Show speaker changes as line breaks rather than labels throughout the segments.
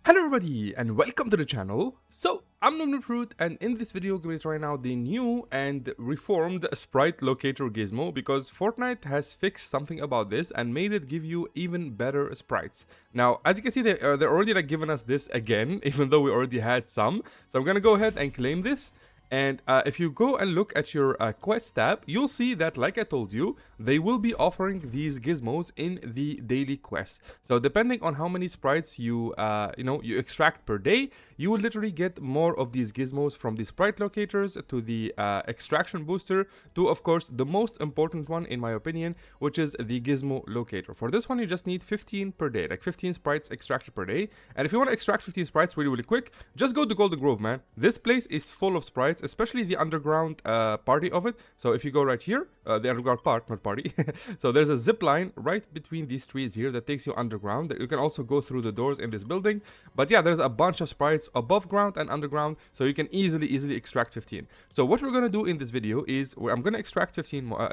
Hello everybody and welcome to the channel. So I'm NOOBNOOBFRUIT and in this video I'm going to try now the new and reformed Sprite Locator Gizmo because Fortnite has fixed something about this and made it give you even better sprites. Now as you can see they're already like giving us this again even though we already had some. So I'm going to go ahead and claim this. And if you go and look at your quest tab, you'll see that, like I told you, they will be offering these gizmos in the daily quest. So depending on how many sprites you extract per day, you will literally get more of these gizmos, from the sprite locators to the extraction booster to, of course, the most important one in my opinion, which is the gizmo locator. For this one, you just need 15 per day, like 15 sprites extracted per day. And if you want to extract 15 sprites really quick, just go to Golden Grove, man. This place is full of sprites, especially the underground party of it. So if you go right here, the underground part, not party. So there's a zip line right between these trees here that takes you underground. You can also go through the doors in this building. But yeah, there's a bunch of sprites above ground and underground, so you can easily extract 15. So what we're gonna do in this video is I'm gonna extract 15 more,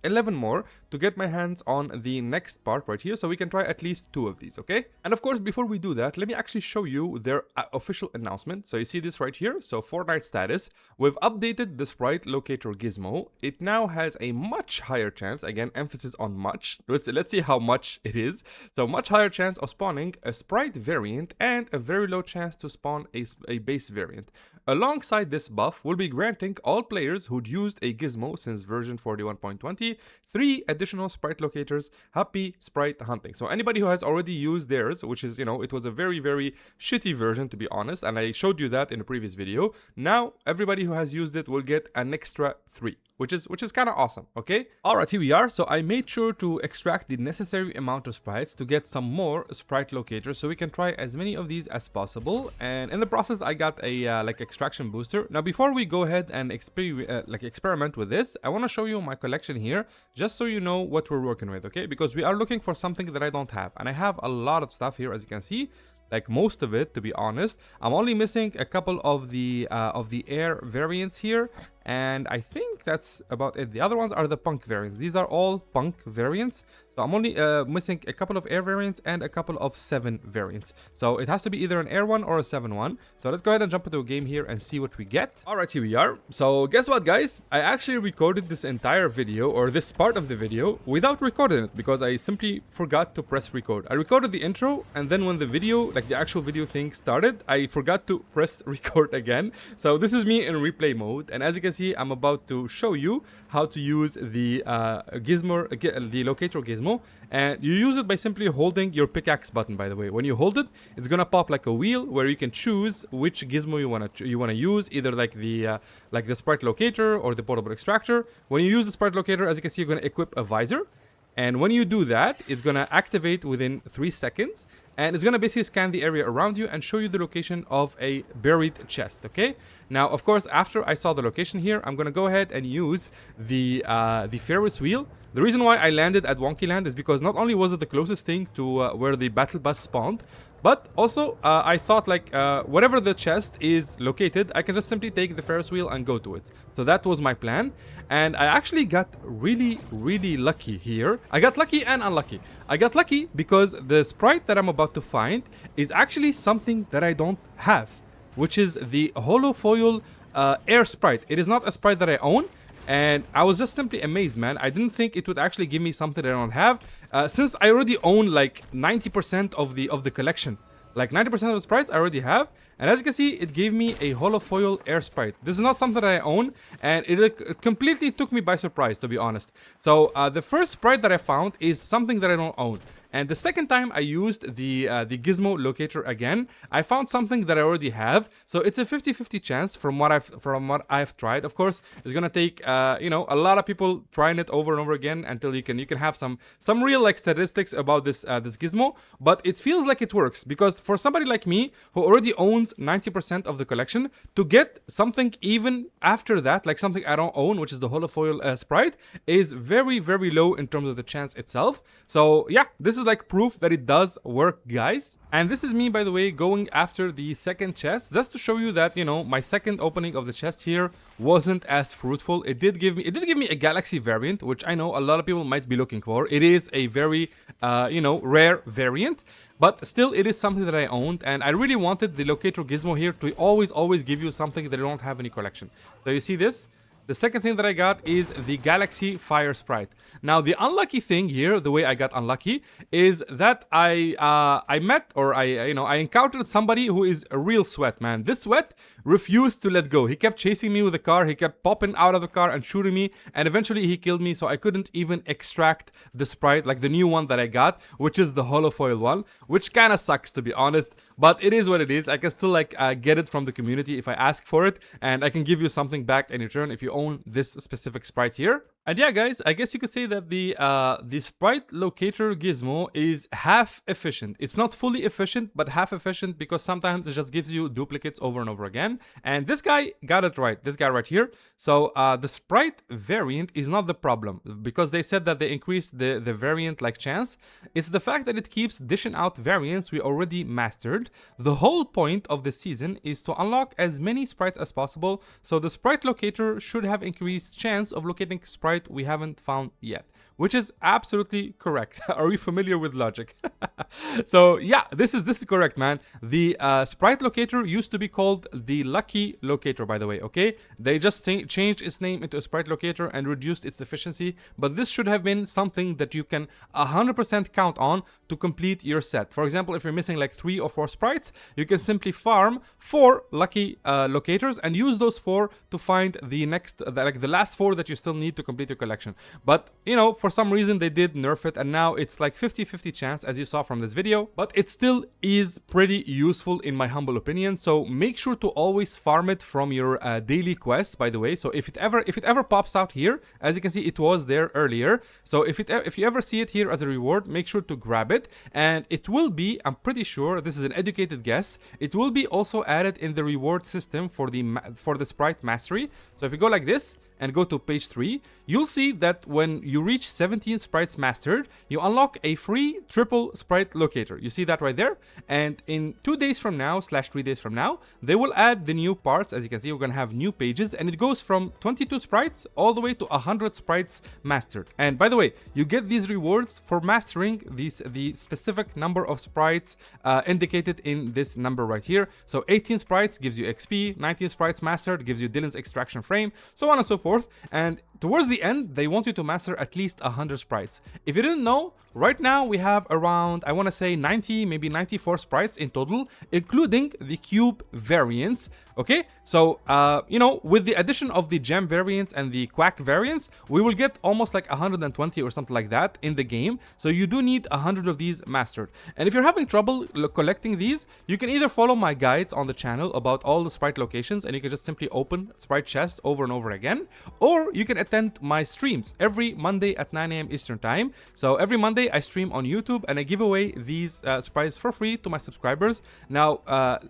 11 more to get my hands on the next part right here, so we can try at least 2 of these, okay? And of course, before we do that, let me actually show you their official announcement. So you see this right here. So Fortnite status, we've updated the Sprite Locator Gizmo. It now has a much higher chance, again emphasis on much, let's see how much it is. So much higher chance of spawning a sprite variant and a very low chance to spawn a base variant. Alongside this buff, we'll be granting all players who'd used a gizmo since version 41.20 3 additional sprite locators. Happy sprite hunting. So anybody who has already used theirs, which is, it was a very shitty version to be honest, and I showed you that in a previous video. Now everybody who has used it will get an extra 3. Which is kind of awesome, okay? Alright, here we are. So I made sure to extract the necessary amount of sprites to get some more sprite locators, so we can try as many of these as possible. And in the process, I got a extraction booster. Now, before we go ahead and experiment with this, I want to show you my collection here, just so you know what we're working with, okay? Because we are looking for something that I don't have, and I have a lot of stuff here, as you can see. Like most of it, to be honest. I'm only missing a couple of the air variants here, and I think that's about it. The other ones are the punk variants. These are all punk variants. So I'm only missing a couple of air variants and a couple of 7 variants. So it has to be either an air one or a 7 one. So let's go ahead and jump into a game here and see what we get. Alright, here we are. So guess what, guys? I actually recorded this entire video, or this part of the video, without recording it because I simply forgot to press record. I recorded the intro, and then when the video, like the actual video thing started, I forgot to press record again. So this is me in replay mode, and as you can see, I'm about to show you how to use the the locator gizmo, and you use it by simply holding your pickaxe button. By the way, when you hold it, it's gonna pop like a wheel where you can choose which gizmo you wanna use, either like the sprite locator or the portable extractor. When you use the sprite locator, as you can see, you're gonna equip a visor. And when you do that, it's going to activate within 3 seconds. And it's going to basically scan the area around you and show you the location of a buried chest, okay? Now, of course, after I saw the location here, I'm going to go ahead and use the Ferris wheel. The reason why I landed at Wonky Land is because not only was it the closest thing to where the battle bus spawned, but also I thought whatever the chest is located, I can just simply take the Ferris wheel and go to it. So that was my plan. And I actually got really lucky here. I got lucky and unlucky. I got lucky because the sprite that I'm about to find is actually something that I don't have, which is the holofoil air sprite. It is not a sprite that I own. And I was just simply amazed, man. I didn't think it would actually give me something that I don't have, since I already own like 90% of the collection. Like 90% of the sprites I already have. And as you can see, it gave me a holofoil air sprite. This is not something that I own, and it completely took me by surprise, to be honest. So the first sprite that I found is something that I don't own. And the second time I used the gizmo locator again, I found something that I already have. So it's a 50-50 chance from what I've tried. Of course, it's gonna take a lot of people trying it over and over again until you can have some real statistics about this gizmo. But it feels like it works, because for somebody like me who already owns 90% of the collection, to get something even after that, like something I don't own, which is the holofoil sprite, is very low in terms of the chance itself. So yeah, this is like proof that it does work, guys. And this is me, by the way, going after the second chest, just to show you that, my second opening of the chest here wasn't as fruitful. It did give me a galaxy variant, which I know a lot of people might be looking for. It is a very rare variant, But still, it is something that I owned, and I really wanted the Locator Gizmo here to always give you something that you don't have in your collection. So you see this? The second thing that I got is the Galaxy Fire Sprite. Now, the unlucky thing here, the way I got unlucky, is that I met, or I encountered somebody who is a real sweat, man. This sweat refused to let go. He kept chasing me with the car. He kept popping out of the car and shooting me, and eventually he killed me. So I couldn't even extract the Sprite, like the new one that I got, which is the holofoil one, which kind of sucks, to be honest. But it is what it is. I can still get it from the community if I ask for it, and I can give you something back in return if you own this specific Sprite here. And yeah, guys, I guess you could say that the Sprite Locator Gizmo is half efficient. It's not fully efficient, but half efficient, because sometimes it just gives you duplicates over and over again. And this guy got it right. This guy right here. So the Sprite variant is not the problem, because they said that they increased the variant chance. It's the fact that it keeps dishing out variants we already mastered. The whole point of the season is to unlock as many sprites as possible. So the Sprite Locator should have increased chance of locating sprite we haven't found yet, which is absolutely correct. Are we familiar with logic? So yeah, this is correct, man. The Sprite Locator used to be called the Lucky Locator, by the way, okay? They just changed its name into a Sprite Locator and reduced its efficiency, but this should have been something that you can 100% count on to complete your set. For example, if you're missing 3 or 4 sprites, you can simply farm 4 Lucky Locators and use those 4 to find the next, the last 4 that you still need to complete your collection. But, you know, for some reason they did nerf it, and now it's 50-50 chance, as you saw from this video, but it still is pretty useful in my humble opinion. So make sure to always farm it from your daily quests, by the way. So if it ever pops out here, as you can see, it was there earlier. So if you ever see it here as a reward, make sure to grab it, and it will be, I'm pretty sure, this is an educated guess, it will be also added in the reward system for the Sprite Mastery. So if you go like this and go to page 3, you'll see that when you reach 17 sprites mastered, you unlock a free triple Sprite Locator. You see that right there? And in 2 days from now / 3 days from now, they will add the new parts. As you can see, we're gonna have new pages, and it goes from 22 sprites all the way to 100 sprites mastered. And by the way, you get these rewards for mastering the specific number of sprites indicated in this number right here. So 18 sprites gives you XP, 19 sprites mastered gives you Dylan's extraction frame, so on and so forth. And towards the end, they want you to master at least 100 sprites. If you didn't know, right now we have around, I want to say 90, maybe 94 sprites in total, including the cube variants. Okay, so you know, with the addition of the gem variants and the quack variants, we will get almost 120 or something like that in the game. So you do need 100 of these mastered. And if you're having trouble collecting these, you can either follow my guides on the channel about all the sprite locations, and you can just simply open sprite chests over and over again, or you can attend my streams every Monday at 9 AM Eastern time. So every Monday I stream on YouTube, and I give away these sprites for free to my subscribers. Now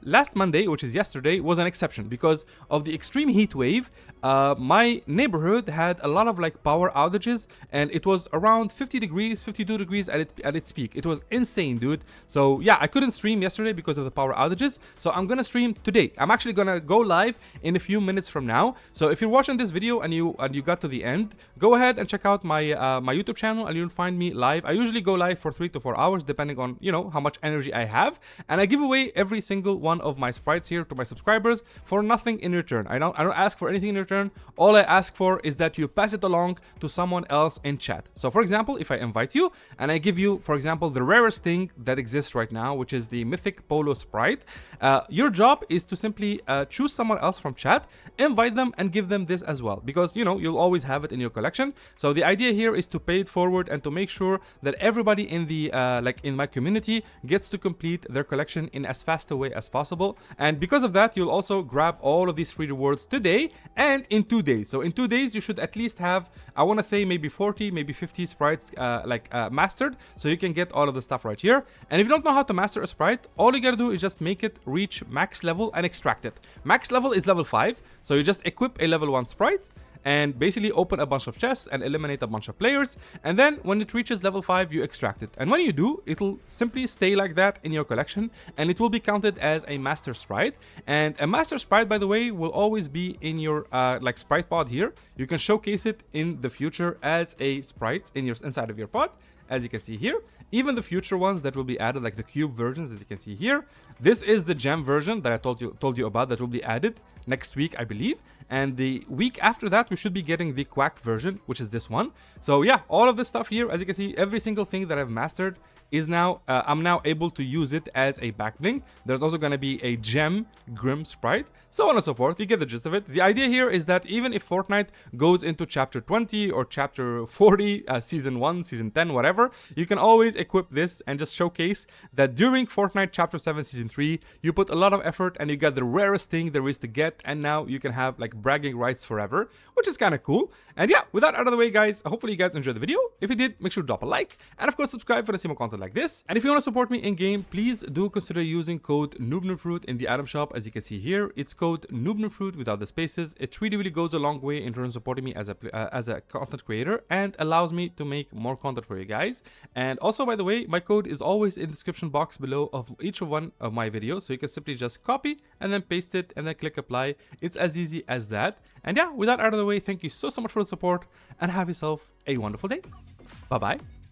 last Monday, which is yesterday, was an exception because of the extreme heat wave. My neighborhood had a lot of power outages, and it was around 50 degrees, 52 degrees at its peak. It was insane, dude. So yeah, I couldn't stream yesterday because of the power outages, so I'm gonna stream today. I'm actually gonna go live in a few minutes from now. So if you're watching this video and you got to the end, go ahead and check out my my YouTube channel, and you'll find me live. I usually go live for 3 to 4 hours depending on, you know, how much energy I have, and I give away every single one of my sprites here to my subscribers for nothing in return. I don't ask for anything in return. All I ask for is that you pass it along to someone else in chat. So for example, if I invite you and I give you, for example, the rarest thing that exists right now, which is the mythic polo sprite, your job is to simply choose someone else from chat, invite them, and give them this as well, because, you know, you'll always have it in your collection. So the idea here is to pay it forward and to make sure that everybody in the in my community gets to complete their collection in as fast a way as possible. And because of that, you'll also grab all of these free rewards today and in 2 days. So in 2 days, you should at least have, I want to say, maybe 40, maybe 50 sprites mastered, so you can get all of the stuff right here. And if you don't know how to master a sprite, all you gotta do is just make it reach max level and extract it. Max level is level 5, so you just equip a level 1 sprite and basically open a bunch of chests and eliminate a bunch of players, and then when it reaches level 5, you extract it. And when you do, it'll simply stay like that in your collection, and it will be counted as a master sprite. And a master sprite, by the way, will always be in your sprite pod here. You can showcase it in the future as a sprite inside of your pod, as you can see here. even the future ones that will be added, like the cube versions, as you can see here. This is the gem version that I told you about that will be added next week, I believe. And the week after that, we should be getting the quack version, which is this one. So yeah, all of this stuff here, as you can see, every single thing that I've mastered is now, I'm now able to use it as a back bling. There's also going to be a gem Grim sprite, so on and so forth. You get the gist of it. The idea here is that even if Fortnite goes into chapter 20 or chapter 40, season 1, season 10, whatever, you can always equip this and just showcase that during Fortnite chapter 7, season 3, you put a lot of effort and you got the rarest thing there is to get, and now you can have like bragging rights forever, which is kind of cool. And yeah, with that out of the way, guys, hopefully you guys enjoyed the video. If you did, make sure to drop a like, and of course subscribe for the same content like this. And if you want to support me in game, please do consider using code NOOBNOOBFRUIT in the item shop. As you can see here, it's code NOOBNOOBFRUIT without the spaces. It really goes a long way in terms of supporting me as a content creator, and allows me to make more content for you guys. And also, by the way, my code is always in the description box below of each one of my videos, so you can simply just copy and then paste it and then click apply. It's as easy as that. And yeah, with that out of the way, thank you so much for the support, and have yourself a wonderful day. Bye bye.